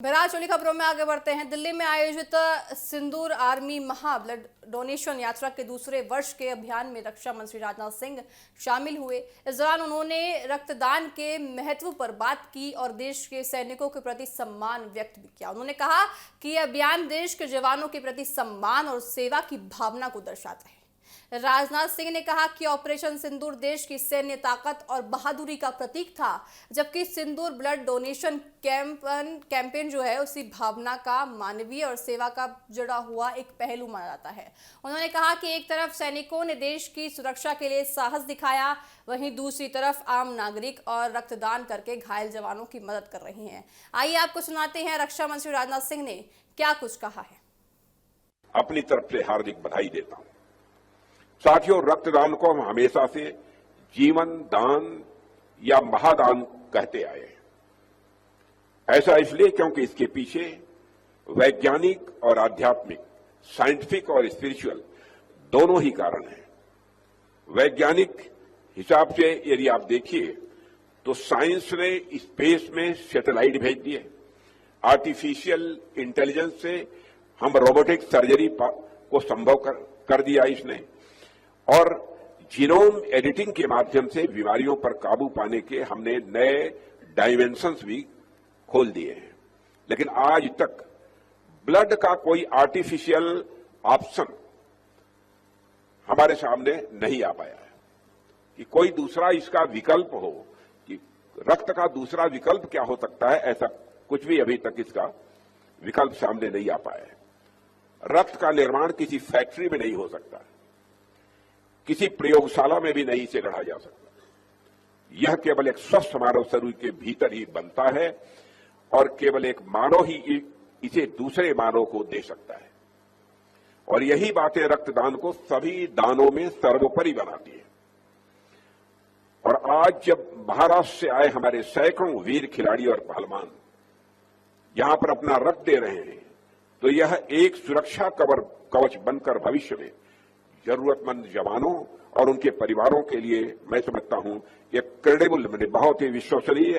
बहरहाल चोली खबरों में आगे बढ़ते हैं। दिल्ली में आयोजित सिंदूर आर्मी महा ब्लड डोनेशन यात्रा के दूसरे वर्ष के अभियान में रक्षा मंत्री राजनाथ सिंह शामिल हुए। इस दौरान उन्होंने रक्तदान के महत्व पर बात की और देश के सैनिकों के प्रति सम्मान व्यक्त भी किया। उन्होंने कहा कि यह अभियान देश के जवानों के प्रति सम्मान और सेवा की भावना को दर्शाता है। राजनाथ सिंह ने कहा कि ऑपरेशन सिंदूर देश की सैन्य ताकत और बहादुरी का प्रतीक था, जबकि सिंदूर ब्लड डोनेशन कैंपेन जो है उसी भावना का, मानवीय और सेवा का जुड़ा हुआ एक पहलू माना जाता है। उन्होंने कहा कि एक तरफ सैनिकों ने देश की सुरक्षा के लिए साहस दिखाया, वहीं दूसरी तरफ आम नागरिक और रक्तदान करके घायल जवानों की मदद कर रहे हैं। आइए आपको सुनाते हैं रक्षा मंत्री राजनाथ सिंह ने क्या कुछ कहा है। अपनी तरफ से हार्दिक बधाई देता हूं। साथियों, रक्तदान को हम हमेशा से जीवन दान या महादान कहते आए हैं। ऐसा इसलिए क्योंकि इसके पीछे वैज्ञानिक और आध्यात्मिक, साइंटिफिक और स्पिरिचुअल दोनों ही कारण हैं। वैज्ञानिक हिसाब से यदि आप देखिए तो साइंस ने स्पेस में सैटेलाइट भेज दिए, आर्टिफिशियल इंटेलिजेंस से हम रोबोटिक सर्जरी को संभव कर दिया इसने, और जीनोम एडिटिंग के माध्यम से बीमारियों पर काबू पाने के हमने नए डायमेंशंस भी खोल दिए हैं। लेकिन आज तक ब्लड का कोई आर्टिफिशियल ऑप्शन हमारे सामने नहीं आ पाया है कि कोई दूसरा इसका विकल्प हो, कि रक्त का दूसरा विकल्प क्या हो सकता है, ऐसा कुछ भी अभी तक इसका विकल्प सामने नहीं आ पाया है। रक्त का निर्माण किसी फैक्ट्री में नहीं हो सकता, किसी प्रयोगशाला में भी नहीं इसे गढ़ा जा सकता। यह केवल एक स्वस्थ मानव शरीर के भीतर ही बनता है और केवल एक मानव ही इसे दूसरे मानव को दे सकता है। और यही बातें रक्तदान को सभी दानों में सर्वोपरि बनाती है। और आज जब महाराष्ट्र से आए हमारे सैकड़ों वीर खिलाड़ी और पहलवान यहां पर अपना रक्त दे रहे हैं, तो यह एक सुरक्षा कवच बनकर भविष्य में जरूरतमंद जवानों और उनके परिवारों के लिए मैं समझता हूं एक क्रेडिबल, बहुत ही विश्वसनीय